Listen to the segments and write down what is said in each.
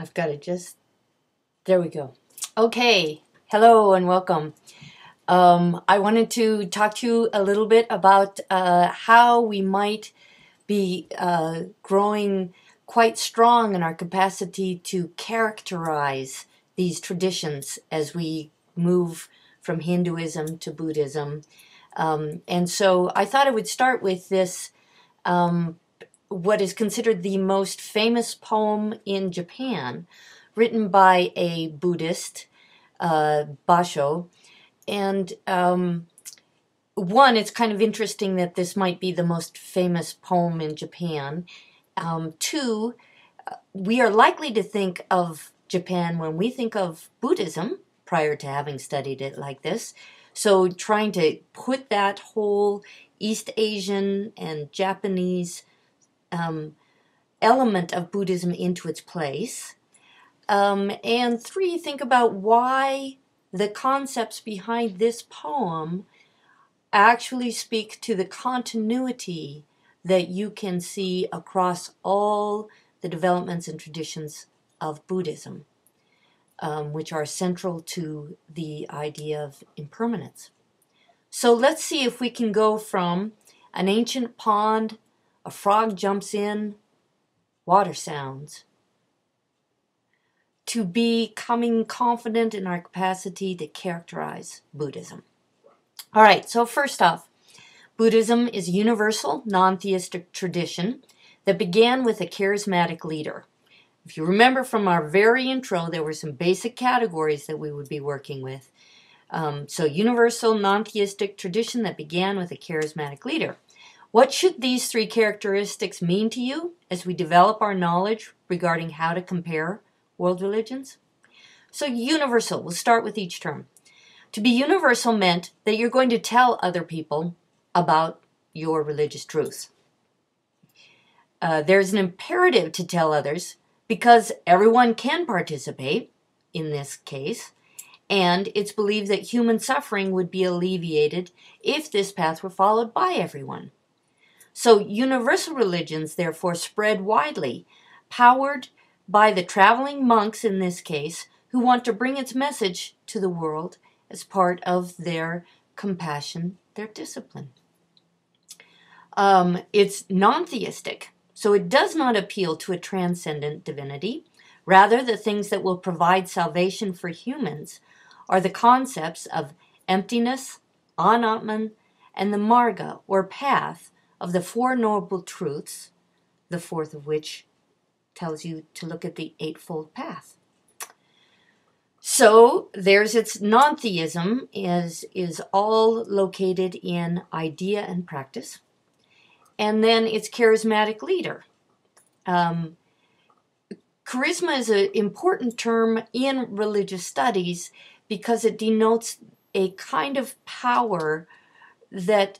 I've got to just, there we go. Okay, hello and welcome. I wanted to talk to you a little bit about how we might be growing quite strong in our capacity to characterize these traditions as we move from Hinduism to Buddhism. And so I thought I would start with this, what is considered the most famous poem in Japan, written by a Buddhist, Basho. And one, it's kind of interesting that this might be the most famous poem in Japan. Two, we are likely to think of Japan when we think of Buddhism, prior to having studied it like this. So trying to put that whole East Asian and Japanese element of Buddhism into its place. And three, think about why the concepts behind this poem actually speak to the continuity that you can see across all the developments and traditions of Buddhism, which are central to the idea of impermanence. So let's see if we can go from an ancient pond, a frog jumps in, water sounds, to becoming confident in our capacity to characterize Buddhism. All right, so first off, Buddhism is a universal, non-theistic tradition that began with a charismatic leader. If you remember from our very intro, there were some basic categories that we would be working with. So universal, non-theistic tradition that began with a charismatic leader. What should these three characteristics mean to you as we develop our knowledge regarding how to compare world religions? So universal, we'll start with each term. To be universal meant that you're going to tell other people about your religious truths. There's an imperative to tell others because everyone can participate in this case, and it's believed that human suffering would be alleviated if this path were followed by everyone. So universal religions, therefore, spread widely, powered by the traveling monks in this case, who want to bring its message to the world as part of their compassion, their discipline. It's non-theistic, so it does not appeal to a transcendent divinity. Rather, the things that will provide salvation for humans are the concepts of emptiness, anatman, and the marga, or path, of the Four Noble Truths, the fourth of which tells you to look at the Eightfold Path. So there's its non-theism, is all located in idea and practice. And then its charismatic leader. Charisma is an important term in religious studies because it denotes a kind of power that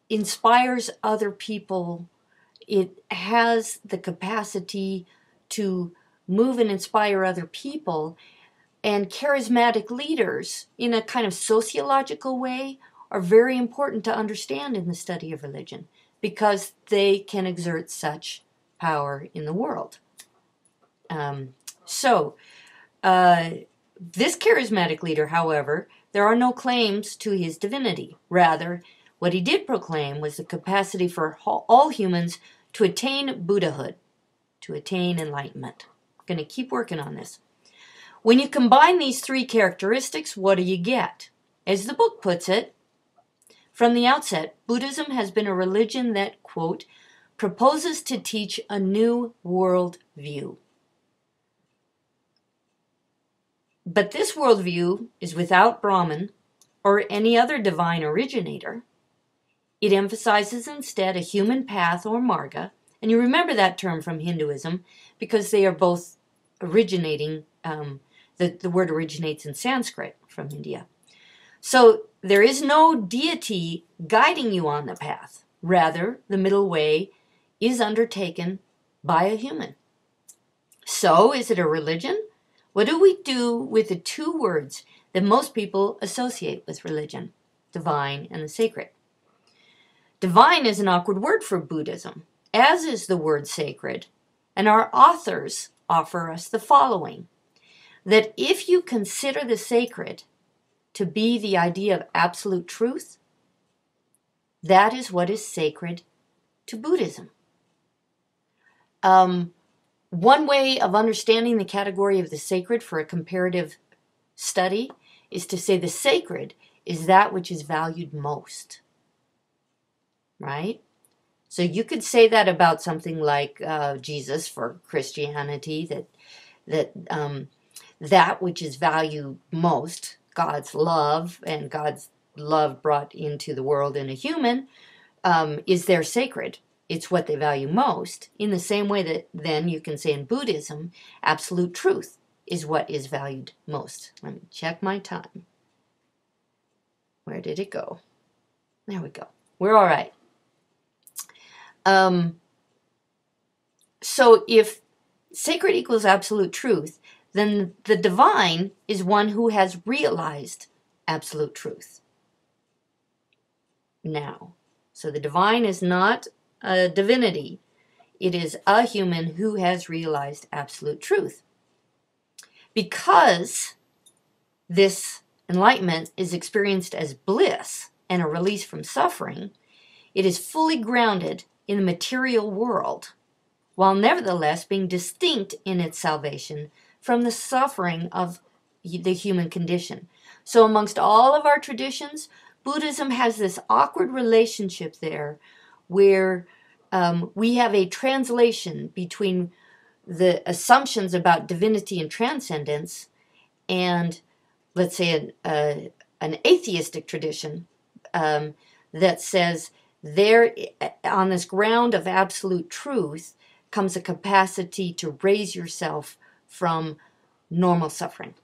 inspires other people. It has the capacity to move and inspire other people. And charismatic leaders, in a kind of sociological way, are very important to understand in the study of religion because they can exert such power in the world. This charismatic leader, however, there are no claims to his divinity. Rather, what he did proclaim was the capacity for all humans to attain Buddhahood, to attain enlightenment. I'm going to keep working on this. When you combine these three characteristics, what do you get? As the book puts it, from the outset, Buddhism has been a religion that, quote, proposes to teach a new world view. But this worldview is without Brahman or any other divine originator. It emphasizes instead a human path or marga, and you remember that term from Hinduism because they are both originating, the word originates in Sanskrit from India. So there is no deity guiding you on the path. Rather, the middle way is undertaken by a human. So, is it a religion? What do we do with the two words that most people associate with religion, divine and the sacred? Divine is an awkward word for Buddhism, as is the word sacred. And our authors offer us the following, that if you consider the sacred to be the idea of absolute truth, that is what is sacred to Buddhism. One way of understanding the category of the sacred for a comparative study is to say the sacred is that which is valued most, right? So you could say that about something like Jesus for Christianity, that which is valued most, God's love, and God's love brought into the world in a human, is their sacred. It's what they value most. In the same way that then you can say in Buddhism, absolute truth is what is valued most. Let me check my time. Where did it go? There we go. We're all right. So if sacred equals absolute truth, then the divine is one who has realized absolute truth. Now, so the divine is not a divinity. It is a human who has realized absolute truth. Because this enlightenment is experienced as bliss and a release from suffering, it is fully grounded in the material world, while nevertheless being distinct in its salvation from the suffering of the human condition. So amongst all of our traditions, Buddhism has this awkward relationship there where we have a translation between the assumptions about divinity and transcendence and, let's say, an atheistic tradition that says there, on this ground of absolute truth, comes a capacity to raise yourself from normal suffering.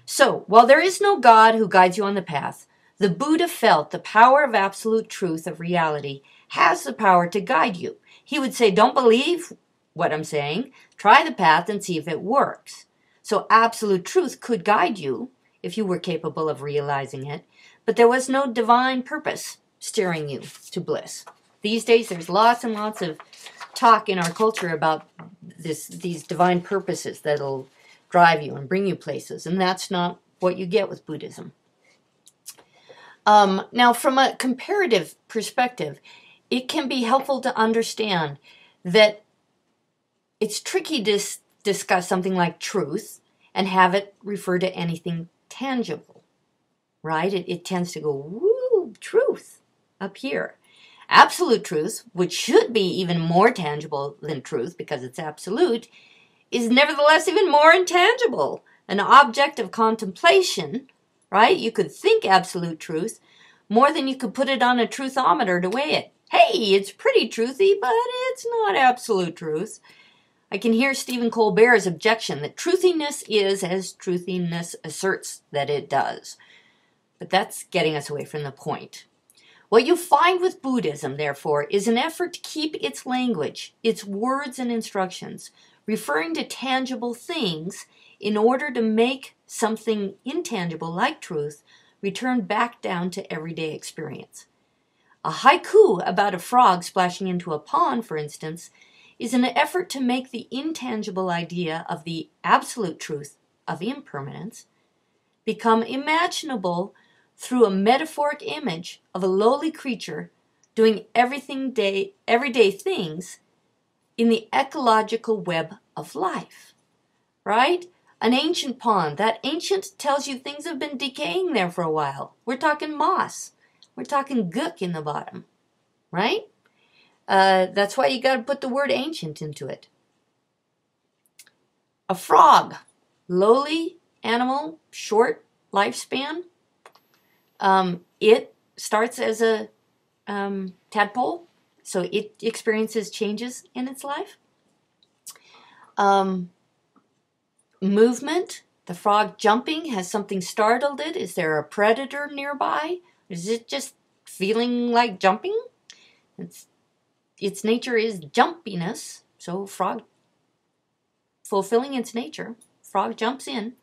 So, while there is no God who guides you on the path, the Buddha felt the power of absolute truth of reality has the power to guide you. He would say, don't believe what I'm saying, try the path and see if it works. So absolute truth could guide you if you were capable of realizing it, but there was no divine purpose steering you to bliss. These days there's lots and lots of talk in our culture about these divine purposes that'll drive you and bring you places, and that's not what you get with Buddhism. Now, from a comparative perspective, it can be helpful to understand that it's tricky to discuss something like truth and have it refer to anything tangible, right? It tends to go, woo, truth, up here. Absolute truth, which should be even more tangible than truth because it's absolute, is nevertheless even more intangible. An object of contemplation, right? You could think absolute truth more than you could put it on a truthometer to weigh it. Hey, it's pretty truthy, but it's not absolute truth. I can hear Stephen Colbert's objection that truthiness is as truthiness asserts that it does. But that's getting us away from the point. What you find with Buddhism, therefore, is an effort to keep its language, its words and instructions, referring to tangible things in order to make something intangible like truth return back down to everyday experience. A haiku about a frog splashing into a pond, for instance, is an effort to make the intangible idea of the absolute truth of impermanence become imaginable through a metaphoric image of a lowly creature doing everyday things in the ecological web of life, right? An ancient pond. That ancient tells you things have been decaying there for a while. We're talking moss. We're talking gook in the bottom, right? That's why you got to put the word ancient into it. A frog, lowly animal, short lifespan. It starts as a tadpole, so it experiences changes in its life. Movement, the frog jumping, has something startled it? Is there a predator nearby? Is it just feeling like jumping? Its nature is jumpiness, so frog fulfilling its nature. Frog jumps in.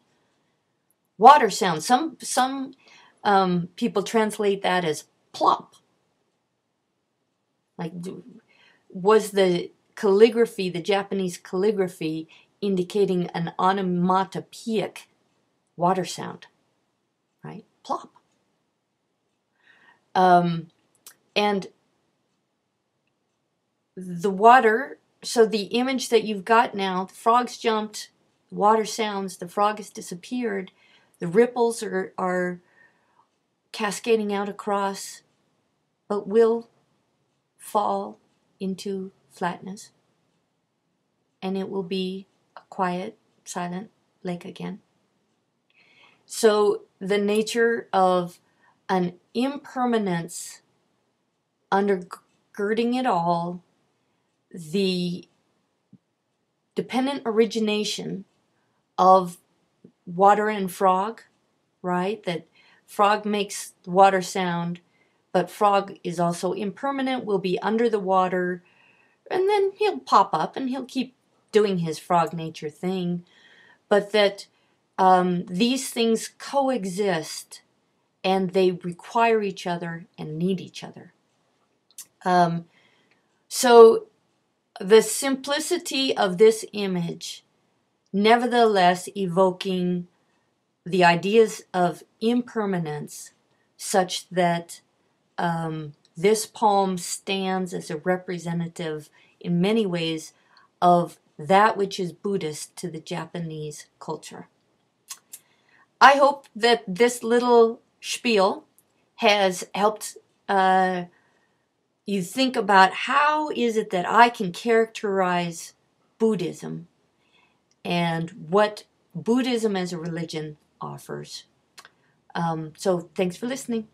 Water sound. Some people translate that as plop. Like, was the calligraphy, the Japanese calligraphy, indicating an onomatopoeic water sound, right? Plop. And the water, so the image that you've got now, the frogs jumped, water sounds, the frog has disappeared, the ripples are cascading out across, but will fall into flatness. And it will be a quiet, silent lake again. So the nature of an impermanence undergirding it all, the dependent origination of water and frog, right? That frog makes water sound, but frog is also impermanent, will be under the water, and then he'll pop up and he'll keep doing his frog nature thing. But that these things coexist and they require each other and need each other. So the simplicity of this image, nevertheless evoking the ideas of impermanence, such that this poem stands as a representative in many ways of that which is Buddhist to the Japanese culture. I hope that this little spiel has helped you think about how is it that I can characterize Buddhism and what Buddhism as a religion offers. So thanks for listening.